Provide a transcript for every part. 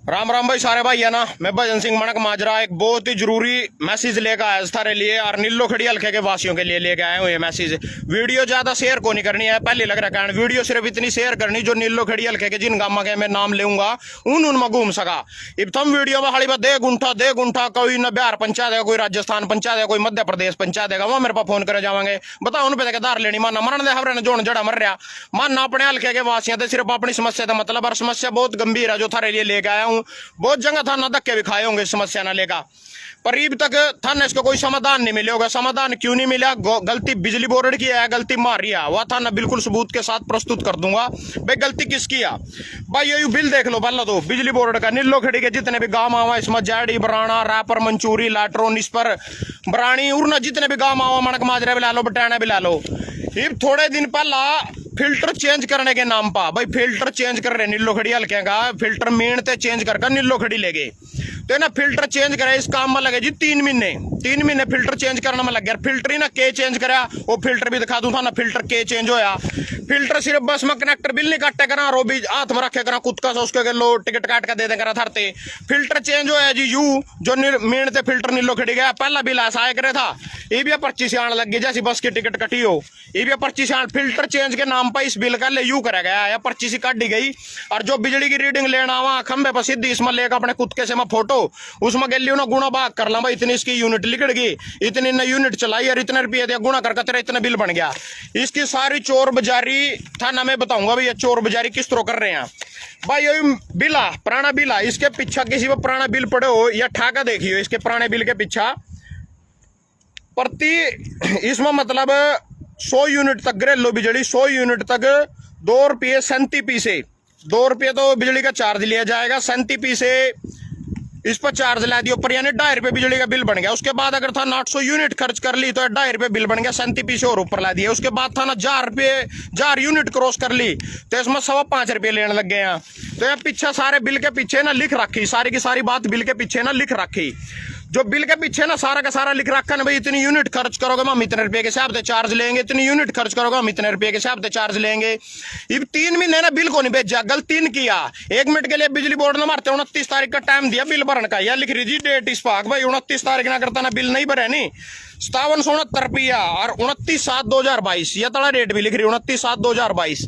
राम राम भाई सारे भाई है ना। मैं भजन सिंह मणक माजरा एक बहुत ही जरूरी मैसेज लेकर आया थारे लिए और नीलो खड़ी हल्के के वासियों के लिए लेके आए हुए ये मैसेज। वीडियो ज्यादा शेयर को नहीं करनी है, पहले लग रहा है वीडियो सिर्फ इतनी शेयर करनी जो नीलो खड़ी हल्के के जिन गामा के मैं नाम लेऊंगा उनमें घूम सका। इब थम वीडियो में हाली दे गुंठा कोई न बिहार पंचायत है, कोई राजस्थान पंचायत है, कोई मध्य प्रदेश पंचायत है, वहां मेरे पास फोन करे जावांगे बताओ उन पे धार लेनी माना मरण दे हवरे जोड़ जड़ा मर रहा माना अपने हल्के के वासियों से सिर्फ अपनी समस्या का मतलब और समस्या बहुत गंभीर है जो थारे लिए लेके आया हूँ। बहुत जगह था ना धक्के भी खाए होंगे समस्या ना लेगा करीब तक था ना इसका कोई समाधान नहीं मिले होगा। समाधान क्यों नहीं मिला? गलती बिजली बोर्ड की है, गलती मारी है, वह था ना बिल्कुल सबूत के साथ प्रस्तुत कर दूंगा। भाई गलती किसकी है? भाई ये बिल देख लो पहला तो बिजली बोर्ड का नीलो खड़ी के जितने भी गांव आवा इसमें जैडी बराना रापर मंचूरी लाटरो निस्पर बरानी उड़ना जितने भी गांव आवा मणक माजरा भी ला लो बटाना भी ला लो। फिर थोड़े दिन पहला फिल्टर चेंज करने के नाम पर भाई फिल्टर चेंज कर रहे नीलो खड़ी हल्के का फिल्टर मेनते चेंज कर नीलो खड़ी ले गए तो ना फिल्टर चेंज करे इस काम में लगे जी 3 महीने फिल्टर चेंज करने में लग गया। फिल्टर ही ना के चेंज करा वो फिल्टर भी दिखा दूं था ना फिल्टर के चेंज होया। फिल्टर सिर्फ बस में कनेक्टर बिल नहीं काटे करा रो भी हाथ में रखे करा कुत्ता सा उसके लो टिकट काट के दे दे करा थरते फिल्टर चेंज होया जी यू जो मेन थे फिल्टर नीलो खड़ी गया पहला बिल ऐसा आया करे था ये भी पर्ची से आने लग गई जैसी बस की टिकट कटी हो ये भी पर्ची से फिल्टर चेंज के नाम पर इस बिल का ले यू करा गया या पर्ची से काट दी गई। और जो बिजली की रीडिंग लेना वहां खंबे पर सीधी इसमें लेकर अपने कुत्ते से मैं फोटो उसमें गली ना गुणा भाग कर ला भाई इतनी इसकी यूनिट लिखड़ गई इतनी न यूनिट चलाई और इतने रुपये दिया गुणा करके तेरा इतना बिल बन गया। इसकी सारी चोर बाजारी था ना मैं बताऊंगा भाई ये चोर बाजारी किस तरह कर रहे हैं। भाई ये बिला पुराना बिला इसके पीछा किसी पर पुराना बिल पड़े हो या ठाका देखियो इसके पुराने बिल के पीछा प्रति इसमें मतलब 100 यूनिट तक घरेलू बिजली 100 यूनिट तक 2 रुपये 37 पैसे 2 रुपये तो बिजली का चार्ज लिया जाएगा 37 पैसे इस पर चार्ज ला दियो पर यानी 2.5 रुपये बिजली का बिल बन गया। उसके बाद अगर था 800 यूनिट खर्च कर ली तो 2.5 रुपये बिल बन गया 37 पैसे और ऊपर ला दिया। उसके बाद था ना 4 यूनिट क्रॉस कर ली तो इसमें 5.25 रुपये लेने लग गए हैं। तो ये पीछे सारे बिल के पीछे ना लिख रखी सारी की सारी बात बिल के पीछे ना लिख रखी जो बिल के पीछे ना सारा का सारा लिख रखा ना भाई इतनी यूनिट खर्च करोगे हम इतने रुपए के हिसाब से चार्ज लेंगे इतनी यूनिट खर्च करोगे हम इतने रुपए के हिसाब से चार्ज लेंगे। ये 3 महीने ना बिल को नहीं भेजा गलती नहीं किया 1 मिनट के लिए बिजली बोर्ड ने मारते 29 तारीख का टाइम दिया बिल भरने का या लिख रही जी डेट इस पाक भाई 29 तारीख ना करता ना बिल नहीं भरे नहीं 5769 रुपया और 29/7/2022 यह तड़ा रेट भी लिख रही 29/7/2022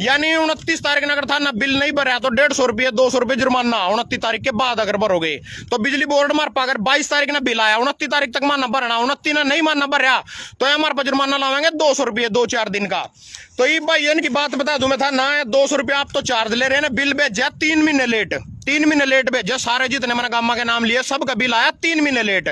यानी 29 तारीख ना अगर था ना बिल नहीं भरा तो 150 रुपये 200 रुपये जुर्माना 29 तारीख के बाद अगर भरोगे तो बिजली बोर्ड मार पा अगर 22 तारीख ना बिल आया 29 तारीख तक मानना भरना 29 ना नहीं मानना भरा तो हमारे पास जुर्माना लावेंगे 200 रुपये 2-4 दिन का। तो ये भाई इनकी बात बता दूं मैं था ना 200 रुपये आप तो चार्ज ले रहे हैं ना बिल भेजा 3 महीने लेट भेजा सारे जितने मैंने गामा के नाम लिए सबका बिल आया 3 महीने लेट।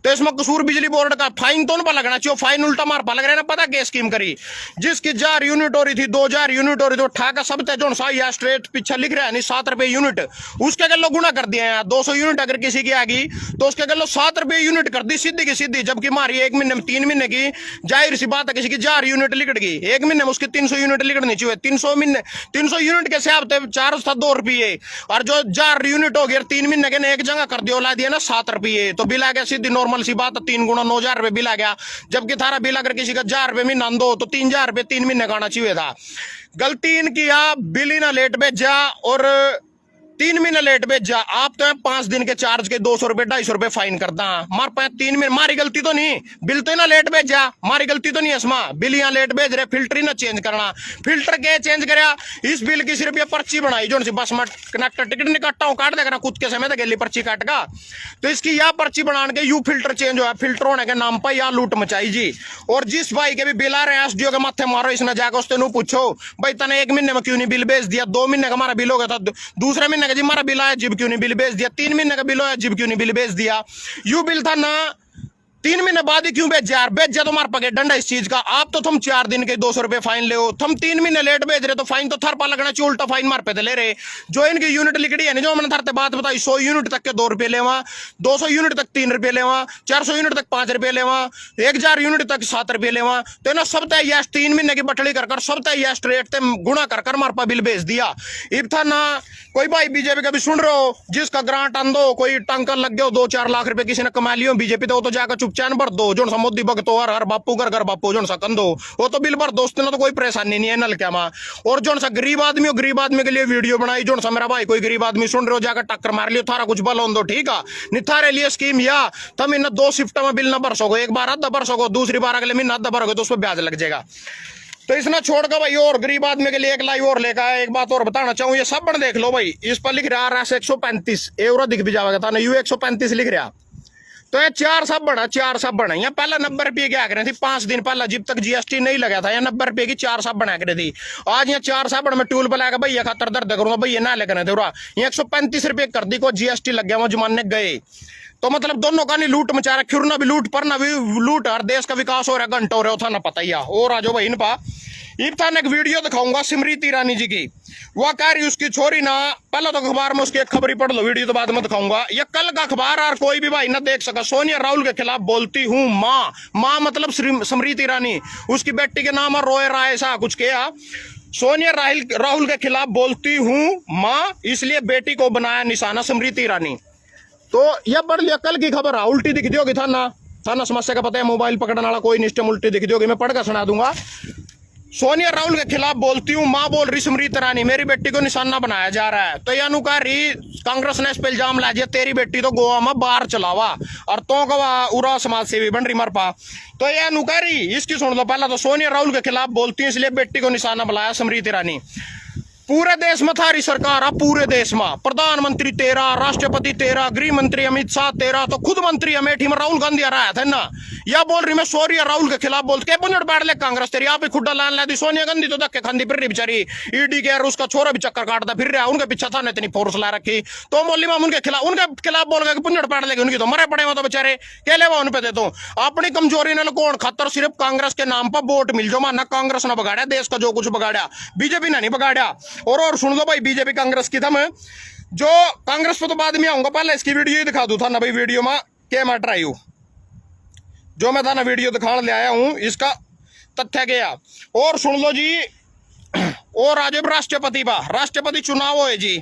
तो इसमें कसूर बिजली बोर्ड का फाइन तो नहीं लगना चाहिए फाइन उल्टा मार पा लग रहा है ना पता क्या स्कीम करी जिसकी 4 यूनिट हो रही थी 2000 यूनिट हो रही थी ठाका सब जो सा या स्ट्रेट पीछे लिख रहा है नहीं 7 रुपये यूनिट उसके गलो गुना कर दिया है 200 यूनिट अगर किसी की आ गई तो उसके गलो 7 रुपये यूनिट कर दी सीधी की सीधी जबकि मारी 1 महीने में 3 महीने की जाहिर सी बात है किसी की 4 यूनिट लिखट गई 1 महीने में उसकी 300 यूनिट लिखनी चाहिए 300 यूनिट के हिसाब से 4 था 2 रुपये और जो 4 यूनिट हो गया 3 महीने के एक जगह कर दियो ला दिया ना 7 रुपये तो बिल आ गया सीधी नॉर्मल सी बात 3 गुना 9,000 रुपये बिल आ गया। जबकि थारा बिल अगर किसी का 1,000 रुपये महीना दो तो 3,000 रुपये 3 महीने का आना चाहिए था। गलती इनकी बिल ही ना लेट भेजा और 3 महीने लेट भेजा आप तो 5 दिन के चार्ज के 200 रुपये 250 रुपये फाइन करता मार पाए 3 महीने मारी गलती तो नहीं बिल तो ना लेट भेजा मारी गलती तो नहीं इसमा बिल यहाँ लेट भेज रहे फिल्टर ही ना चेंज करना फिल्टर के चेंज कराया इस बिल की सिर्फ ये पर्ची बनाई जो बस में कनेक्टर टिकट नहीं काटता हूँ काट देगा खुद के समय तक गली पर्ची काट का तो इसकी यह पर्ची बना के यू फिल्टर चेंज हुआ फिल्टर होने के नाम पर यह लूट मचाई जी। और जिस भाई के भी बिल आ रहे हैं एसडीओ के माथे मारो इसने जाकर उससे पूछो भाई तने 1 महीने में क्यों नहीं बिल भेज दिया 2 महीने का हमारा बिल हो गया था दूसरे महीने जी हमारा बिल आया जिब क्यों नहीं बिल भेज दिया 3 महीने का बिल आया जिब क्यों नहीं बिल भेज दिया यू बिल था ना 3 महीने बाद ही क्यों भेजा यार भेज जा तो मार पके डंडा इस चीज का आप तो तुम 4 दिन के 200 रुपये फाइन ले तुम 3 महीने लेट भेज रहे तो फाइन तो थर पा लगना चाहिए उल्टा फाइन मार पे ले रहे जो इनकी यूनिट लिखड़ी है जो मैंने थरते बात बताई 100 यूनिट तक के 2 रुपये लेवा 200 यूनिट तक 3 रुपये लेवा 400 यूनिट तक 5 रुपये लेवा 1000 यूनिट तक 7 रुपये लेवा तो ना सब तय 3 महीने की बटड़ी कर सब तय स्ट्रेट गुणा कर मार पा बिल भेज दिया। इब था ना कोई भाई बीजेपी का भी सुन रहे हो जिसका ग्रांट आंदो कोई टंकर लग गया 2-4 लाख रुपए किसी ने कमा लियो बीजेपी तो जाकर चुप चैनल भर दो जो सा मोदी भगत हो, हर बापू घर बापू जो सा कंधो वो तो बिल भर दो, उसने तो कोई परेशानी नहीं है नलके में। और जो सा गरीब आदमी हो, गरीब आदमी के लिए वीडियो बनाई, जो सा मेरा भाई कोई गरीब आदमी सुन रहे हो जाकर टक्कर मार लियो, थारा कुछ बल हो दो, ठीक है नहीं थारे लिए स्कीम या तुम इन 2 शिफ्ट में बिल ना भर सको, एक बार आधा भर सको, दूसरी बार अगले महीना आधा भरोगे तो उस पर ब्याज लग जाएगा। तो इसने छोड़कर भाई और गरीब आदमी के लिए एक लाइव और लेकर आया। एक बात और बताना चाहूँ, ये सब देख लो भाई, इस पर लिख रहा RS 135 एवरो दिख भी जाएगा था ना, यू 135 लिख रहा। तो ये 4 साबण है, 4 साबण है। यहाँ पहले 90 रुपये की आ रही थी 5 दिन पहले, जब तक GST नहीं लगा था, यहाँ 90 रुपये की 4 साबण आ रही थी। आज यहाँ 4 साबण में टूल बुलाया भैया खातर दर्द करूंगा, भैया ना लेकर थे, यहाँ 135 रुपये कर दी को GST लग गया, वो जमाने गए। तो मतलब दोनों का नहीं लूट मचा रहा, खिरना भी लूट पर ना भी लूट, हर देश का विकास हो रहा, घंटा हो रहा था ना पता ही। और आ जाओ भाई इन पा इब था एक वीडियो दिखाऊंगा स्मृति ईरानी जी की, वह कह रही उसकी छोरी ना, पहले तो अखबार में उसकी एक खबर ही पढ़ लो, वीडियो तो बाद में दिखाऊंगा। ये कल का अखबार और कोई भी भाई ना देख सका, सोनिया राहुल के खिलाफ बोलती हूँ माँ मतलब स्मृति ईरानी, उसकी बेटी के नाम है रोय राय, ऐसा कुछ किया। सोनिया राहुल के खिलाफ बोलती हूँ माँ, इसलिए बेटी को बनाया निशाना स्मृति ईरानी। तो यह पढ़ लिया, कल की खबर है, उल्टी दिख दोगी था ना समस्या का पता है, मोबाइल पकड़ने वाला कोई निष्ठम उल्टी दिख दोगी, मैं पढ़कर सुना दूंगा। सोनिया राहुल के खिलाफ बोलती हूँ माँ, बोल रही स्मृति ईरानी, मेरी बेटी को निशाना बनाया जा रहा है। तो यह अनुकारी कांग्रेस ने इस पर इल्जाम ला दिया, तेरी बेटी तो गोवा में बाहर चलावा और तो गवा उरा समाज सेवी बन रही मरपा। तो यह अनुकारी इसकी सुन लो, पहला तो सोनिया राहुल के खिलाफ बोलती हूँ इसलिए बेटी को निशाना बनाया स्मृति ईरानी। पूरे देश में थारी सरकार, पूरे देश में प्रधानमंत्री 13, राष्ट्रपति 13, गृह मंत्री अमित शाह 13, तो खुद मंत्री अमेठी में राहुल गांधी आ रहा था ना, या बोल रही मैं सोनिया राहुल के खिलाफ बोलते के पुंजड़ बैठ ले कांग्रेस तेरी, आप ही खुड्डा लान ला दी। सोनिया गांधी तो धक्के खांदी फिर रही बेचारी, ईडी के और उसका छोरा भी चक्कर काटता फिर रहा, उनके पीछे था ने इतनी फोर्स ला रखी। तो बोली मैं उनके खिलाफ बोल गया कि पुंजड़ बैठ लेगी, उनकी तो मरे पड़े वो तो बेचारे के ले उन पे दे दो अपनी कमजोरी ने कौन खातर, सिर्फ कांग्रेस के नाम पर वोट मिल जो माना, कांग्रेस ने बगाड़ा देश का जो कुछ बगाड़ा, बीजेपी ने नहीं बगाड़ा। और सुन लो भाई, बीजेपी कांग्रेस की था, मैं जो कांग्रेस पे तो बाद में आऊंगा, पहले इसकी वीडियो ही दिखा दूं था ना भाई, वीडियो में क्या मैटर आई हूं, जो मैं था ना वीडियो दिखाने ले आया हूं, इसका तथ्य गया। और सुन लो जी, और आज राष्ट्रपति बा, राष्ट्रपति चुनाव हो जी,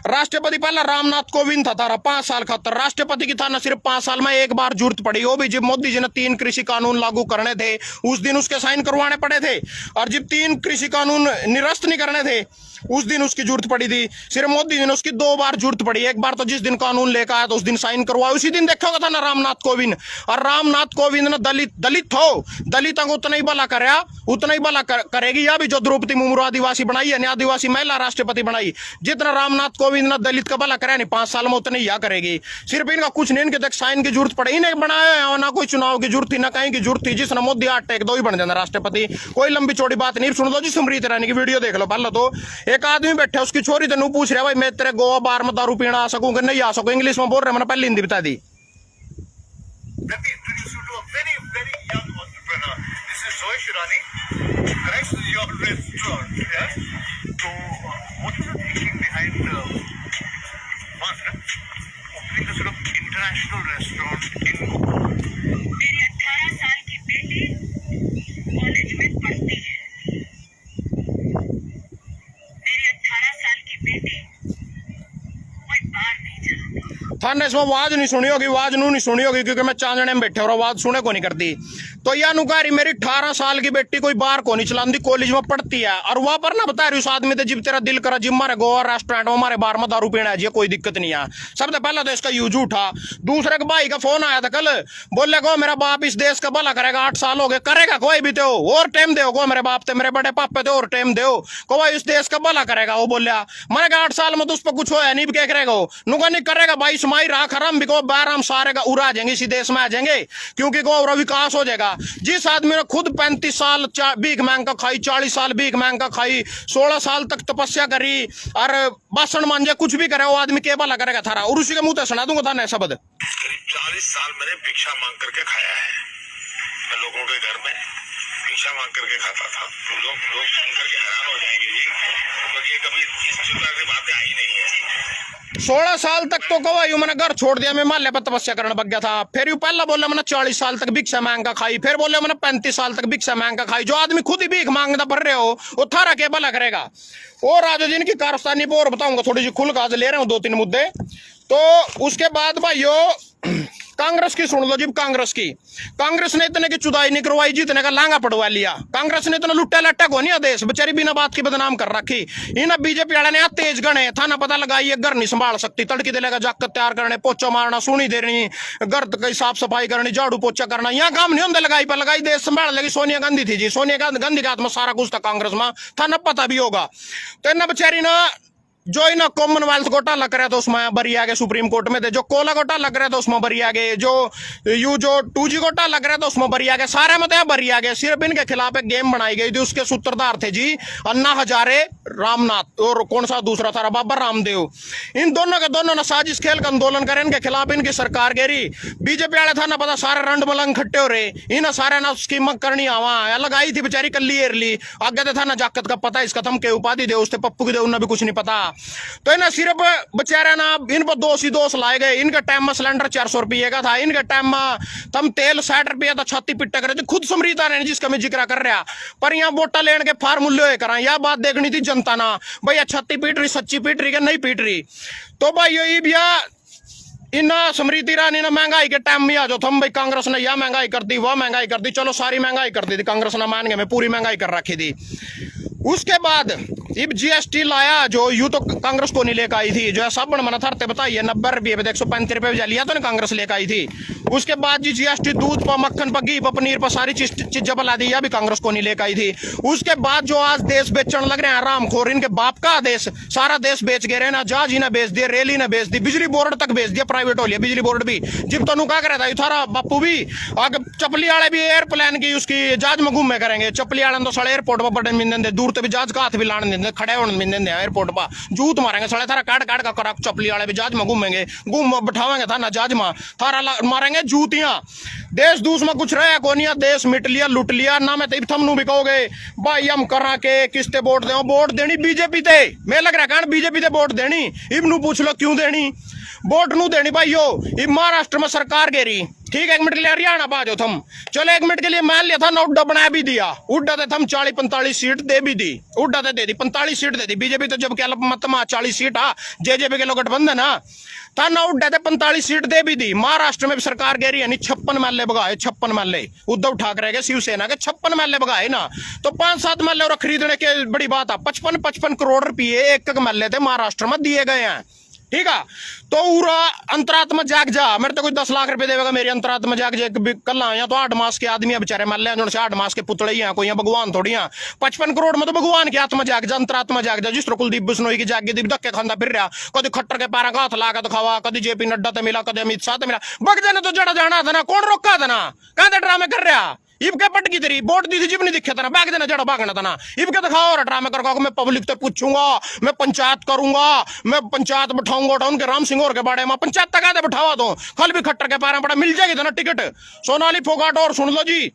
राष्ट्रपति पहला रामनाथ कोविंद था तारा 5 साल खातर, राष्ट्रपति की था ना सिर्फ 5 साल में एक बार जरूरत पड़ी, वो भी जब मोदी जी ने 3 कृषि कानून लागू करने थे, उस दिन उसके साइन करवाने पड़े थे। और जब 3 कृषि कानून निरस्त नहीं करने थे, उस दिन उसकी जरूरत पड़ी थी। सिर्फ मोदी जी ने उसकी 2 बार जरूरत पड़ी, एक बार तो जिस दिन कानून लेकर आया तो उस दिन साइन करवाया, उसी दिन देखा होगा था ना रामनाथ कोविंद। और रामनाथ कोविंद ने दलित हो, दलितों को उतना ही भला कराया, उतना ही भला करेगी। या भी जो द्रौपदी मुर्मू आदिवासी बनाई है, आदिवासी महिला राष्ट्रपति बनाई, जितना रामनाथ कोविंद ने दलित का भला कराया नहीं 5 साल में, उतने ही या करेगी। सिर्फ इनका कुछ नहीं, इनके तक साइन की जरूरत पड़ी, इन्हें बनाया ना कोई चुनाव की जरूरत थी ना कहीं की जरूरत थी, जिसने मोदी 8 टेक 2 ही बन जाना राष्ट्रपति, कोई लंबी चौड़ी बात नहीं। सुन लो जी स्मृति ईरानी की वीडियो देख लो। पहले तो एक आदमी बैठा, उसकी छोरी तेन पूछ रहा भाई मैं तेरे गोवा बार में दारू पीना आ सकूं कि नहीं आ सकूं, इंग्लिश में बोल रहे, मैंने पहले हिंदी बता दी। मेरी 18 साल की बेटी कॉलेज में पढ़ती है, मेरी 18 साल की बेटी कोई बार नहीं चलाती। थाने इसमें आवाज नहीं सुनी होगी, आवाज नहीं सुनी होगी क्योंकि मैं चांदने में बैठे और आवाज सुने को नहीं करती। तो यह नुकारी मेरी 18 साल की बेटी कोई बार को नहीं चलाती, कॉलेज में पढ़ती है। और वहां पर ना बता रही उस आदमी से, जिब तेरा दिल करा जिम मारे गोवा रेस्टोरेंट में हमारे बार में दारू पीना है जी, कोई दिक्कत नहीं है। सबसे पहला तो इसका यूज उठा। दूसरे के भाई का फोन आया था कल, बोले को मेरा बाप इस देश का भला करेगा, 8 साल हो गए, करेगा कोई भी तो और टाइम दो को, मेरे बाप थे मेरे बड़े पापे थे और टाइम दो को भाई इस देश का भला करेगा। वो बोलिया मैंने कहा 8 साल में तो उस पर कुछ हो नहीं क्या करेगा, नुका नहीं करेगा भाई, समाई राख हराम भी को बाराम सारे का उड़ा जाएंगे, इसी देश में आ जाएंगे क्योंकि को विकास हो जाएगा। जिस आदमी ने खुद 35 साल भीख मांग का खाई, 40 साल भीख मांग का खाई, 16 साल तक तपस्या करी और बासन मांझे कुछ भी करे, वो आदमी के भला करेगा थारा। और उसी के मुंह से सुना दूंगा था ना शब्द। 40 साल मैंने भिक्षा मांग करके खाया है, मैं लोगों के घर में भिक्षा मांग करके खाता था। लोग सुन करके हैरान हो जाएंगे जी, क्योंकि कभी इस प्रकार की बातें आई नहीं है। 16 साल तक तो कवा यू मैंने घर छोड़ दिया, मैं माल्य पर तपस्या करने लग गया था। फिर यू पहला बोले मैंने 40 साल तक भिक्षा मांग का खाई, फिर बोले मैंने 35 साल तक भिक्षा मांग का खाई। जो आदमी खुद ही भीख मांगना पड़ रहे हो वो थारा के भला करेगा। और आज जिनकी कारस्तानी पर और बताऊंगा, थोड़ी सी खुल काज ले रहे हूं 2-3 मुद्दे। तो उसके बाद भाइयों कांग्रेस की सुन लो जी, कांग्रेस ने इतने की चुदाई नहीं करवाई, जीतने का लांगा पड़वा लिया। कांग्रेस ने इतना लुट्टा लट्टा को नहीं देश बेचारी बिना बात की बदनाम कर रखी। इन बीजेपी वाले ने तेज गणे था ना, पता लगा ये घर नहीं संभाल सकती, तड़की देगा जाकर तैयार करने, पोचा मारना, सुनी देनी, घर की साफ सफाई करनी, झाड़ू पोचा करना, यहाँ काम नहीं होंगे, लगाई पर लगाई देश संभाल लेगी। सोनिया गांधी थी जी, सोनिया गांधी के हाथ में सारा कुछ था कांग्रेस में, था ना, पता भी होगा। तो इन्हें बेचारी ना जो इन कॉमनवेल्थ घोटाला कर रहा था उसमें बरी आ गए, सुप्रीम कोर्ट में थे। जो कोला घोटाला कर रहा था उसमें बरी आ गए, जो 2G घोटाला कर रहा था उसमें बरी आ गए, सारे में तो बरी आ गए। सिर्फ इनके खिलाफ एक गेम बनाई गई थी, उसके सूत्रधार थे जी अन्ना हजारे, रामनाथ और कौन सा दूसरा था, बाबा रामदेव। इन दोनों के दोनों ने साजिश खेल का आंदोलन करे, इनके खिलाफ इनकी सरकार घेरी। बीजेपी वाले था ना पता, सारे रंड मलंग खट्टे हो रहे, इन सारे ना स्कीम करनी आवा लगाई थी बेचारी कल्ली एरली। आगे तो था ना जाकत का पता, इसका थम के उपाधि दे, उससे पप्पू की दे, उन्हें भी कुछ नहीं पता। तो इन्हें सिर्फ बेचारे ना इन पर दोष लाए गए। इनके टाइम में सिलेंडर 400 रुपये का था, इनके टाइम में तम तेल 60 रुपया था, छाती पिट्टा करे थे, खुद समृद्धा ने जिसका मैं जिक्र कर रहा। पर यहाँ वोटा लेने के फार्मूले करा, यह बात देखनी थी जनता ना, भैया छाती पीट रही, सच्ची पीट रही कि नहीं पीट रही। तो भाई यही भैया इन समृद्धि ईरानी ने महंगाई के टाइम में आ जाओ थम, भाई कांग्रेस ने यह महंगाई कर दी, वह महंगाई कर दी, चलो सारी महंगाई कर दी थी कांग्रेस ने, मान गए मैं, पूरी महंगाई कर रखी थी। उसके बाद अब GST लाया, जो यू तो कांग्रेस को नहीं लेकर आई थी, जो है सब मना थरते बताइए 90 रुपये 135 रुपये लिया तो ना कांग्रेस लेकर आई थी। उसके बाद जी GST दूध पर, मक्खन पर, घी पर, पनीर पर, सारी चीजें बला दी, यह भी कांग्रेस को नहीं लेकर आई थी। उसके बाद जो आज देश बेचने लग रहे हैं रामखोर, इनके बाप का देश, सारा देश बेच गए ना, जहाज ही ना बेच दिए, रेल ही ना बेच दी, बिजली बोर्ड तक बेच दिया, प्राइवेट हो लिया बिजली बोर्ड भी। जिब तनु क्या कर रहा था थारा बापू भी, आगे चपली वाले भी एयरप्लेन की उसकी जहाज में घूमे करेंगे। चपली वाले तो साले एयरपोर्ट पर बड़े मिलने, दूर तो भी जहाज का हाथ भी लाने देंगे, खड़े होने मिलने एयरपोर्ट पर, जूत मारेंगे साले थारा, काट काट का करा चपली वाले भी जहाज में घूमेंगे, बैठावेंगे था ना जहाज में, थारा मारेंगे जूतियां। देश दूस में कुछ रहे कोनिया, देश मिट लिया, लुट लिया ना। मैं तो थमनू भी कहोगे भाई हम करा के किसते वोट दे, वोट देनी बीजेपी ते, मैं लग रहा है बीजेपी ते वोट देनी। इबनू पूछ लो क्यों देनी, वोट नू देनी भाई। यो महाराष्ट्र में सरकार घेरी, ठीक है, 1 मिनट के लिए हरियाणा बाजो थम, चलो 1 मिनट के लिए मान लिया था ना, उड्डा बना भी दिया, उड्डा थे थम 40-45 सीट दे भी दी, उड्डा थे दे दी 45 सीट दे दी। बीजेपी तो जब क्या मत 40 सीट आ, जेजेपी के लोग गठबंधन ना था ना, उड्डा थे 45 सीट दे भी दी। महाराष्ट्र में भी सरकार घेरी है, 56 महल्ले भगाए, 56 महल्ले उद्धव ठाकरे के शिवसेना के 56 महल्ले भगाए ना। तो 5-7 महल्ले और खरीदने के बड़ी बात है, 55 करोड़ रुपये एक महल्ले थे महाराष्ट्र में दिए गए हैं, ठीक है। तो पूरा अंतरात्मा जाग जा, मेरे तो कोई 10 लाख रुपए देगा मेरी अंतरात्मा जाग जा, कल आया तो 8 मास के आदमी बेचारे मर ले, जो 8 मास के पुतले ही हैं, कोई भगवान थोड़ी हैं। 55 करोड़ में तो भगवान की आत्मा जाग जा, अंतरात्मा जाग जा। जिस तरह कुलदीप बिश्नोई की जाग गई, धक्के खांदा फिर रहा, कभी खट्टर के पैरा का हाथ ला के दिखावा, कभी JP नड्डा तो मिला, कभी अमित शाह तो मिला, बग जाने तो जड़ा जाना था ना, कौन रोका था ना, कहा ड्रामे कर रहा। इब के पटकी तेरी वोट दी थी, जिब नहीं दिखे था ना, भाग देना जड़ा भागना था ना। इब के दिखाओ और ड्रामे कर, मैं पब्लिक से पूछूंगा, मैं पंचायत करूंगा, मैं पंचायत बिठाऊंगा, उनके राम सिंह और के बारे में पंचायत तक बिठावा दो, कल भी खट्टर के पैरा पड़ा मिल जाएगी था ना टिकट। सोनाली फोगाट और सुन लो जी,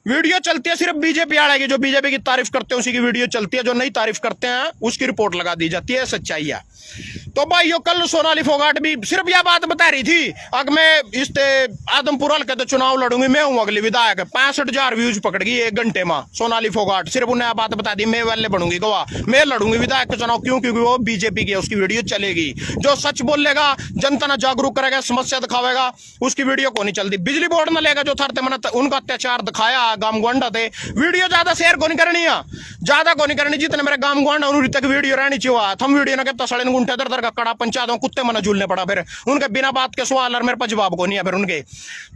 वीडियो चलती है सिर्फ बीजेपी वाले की, जो बीजेपी की तारीफ करते हैं उसी की वीडियो चलती है, जो नहीं तारीफ करते हैं उसकी रिपोर्ट लगा दी जाती है, सच्चाई है। तो भाई यो कल सोनाली फोगाट भी सिर्फ यह बात बता रही थी, अगर मैं इस आदमपुर हल्के तो चुनाव लड़ूंगी, मैं हूं अगली विधायक। 65,000 व्यूज पकड़ गई 1 घंटे में सोनाली फोगाट, सिर्फ उन्हें यह बात बता दी मैं वाले बनूंगी गोवा, मैं लड़ूंगी विधायक के चुनाव। क्यों? क्योंकि वो बीजेपी की है, उसकी वीडियो चलेगी। जो सच बोलेगा, जनता ना जागरूक करेगा, समस्या दिखावेगा, उसकी वीडियो को नहीं चलती। बिजली बोर्ड में लेगा जो थरते मन उनका अत्याचार दिखाया, गांव गुआंडा थे, वीडियो ज्यादा शेयर को नहीं करनी है, ज्यादा को नहीं करनी, जितने मेरे गांव गुआंडा उन तक वीडियो रहनी चाहिए। थम वीडियो ना कहता साढ़े घंटे दर का कड़ा पंचायतों कुत्ते मना झूलने पड़ा, फिर उनके बिना बात के सवाल और मेरे पास जवाब को नहीं है फिर उनके,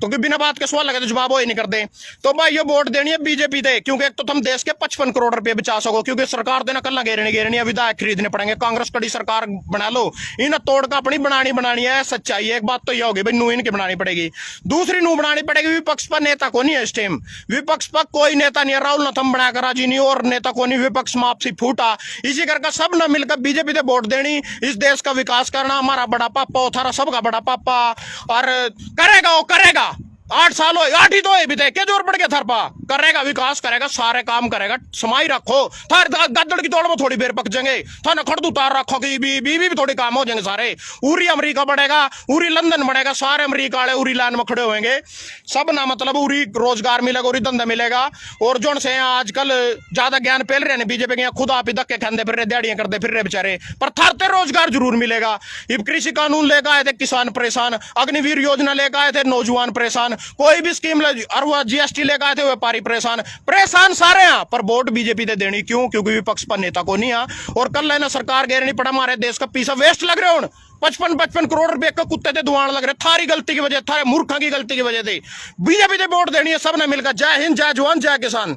तो बिना बात के सवाल लगे तो जवाब वो ही नहीं करते। तो भाई ये वोट देनी है बीजेपी दे, क्योंकि एक तो तुम देश के 55 करोड़ रुपए बचा सको, क्योंकि सरकार देना कल घेरनी विधायक खरीदने पड़ेंगे। कांग्रेस कड़ी सरकार बना लो, इन तोड़ का अपनी बनानी है, सच्चाई है। एक बात तो यह होगी भाई, नू इनकी बनानी पड़ेगी, दूसरी नू बनानी पड़ेगी विपक्ष पर नेता को नहीं है इस टाइम, विपक्ष पर कोई नेता नहीं है। राहुल ने थम बनाकर राजी नहीं, और नेता को नहीं, विपक्ष में आपसी फूटा। इसी करके सब ने मिलकर बीजेपी दे वोट देनी, इस देश का विकास करना। हमारा बड़ा पापा, थारा सबका बड़ा पापा, और करेगा वो करेगा, 8 साल हो 8 ही तो है भी थे क्या जोर पड़ गया थर पा करेगा विकास करेगा सारे काम करेगा समाई रखो थार गद्दड़ की तोड़ में थोड़ी देर पक जाएंगे था न खड़ उतार रखो कि बीवी भी थोड़ी काम हो जाएंगे सारे उरी अमेरिका बढ़ेगा उरी लंदन बढ़ेगा सारे अमेरिका वाले उरी लाइन में खड़े होंगे सब ना मतलब उरी रोजगार मिलेगा उरी धंधा मिलेगा और जो से आजकल ज्यादा ज्ञान फैल रहे हैं बीजेपी के खुद आप ही धक्के खाते फिर रहे दिहाड़ियां करते फिर रहे बेचारे पर थारते रोजगार जरूर मिलेगा अब कृषि कानून लेकर आए थे किसान परेशान अग्निवीर योजना लेकर आए थे नौजवान परेशान कोई भी स्कीम और वह जीएसटी लेकर आए थे व्यापारी परेशान सारे हैं पर वोट बीजेपी दे देनी क्यों क्योंकि विपक्ष पर नेता को नहीं आ और कल लेना सरकार गैर नहीं पड़ा हमारे देश का पैसा वेस्ट लग रहे हो 55 करोड़ रुपए का कुत्ते थे धुआं लग रहे थारी गलती की वजह थारे मूर्खा की गलती की वजह से बीजेपी दे वोट देनी है सबने मिलकर जय हिंद जय जवान जय किसान।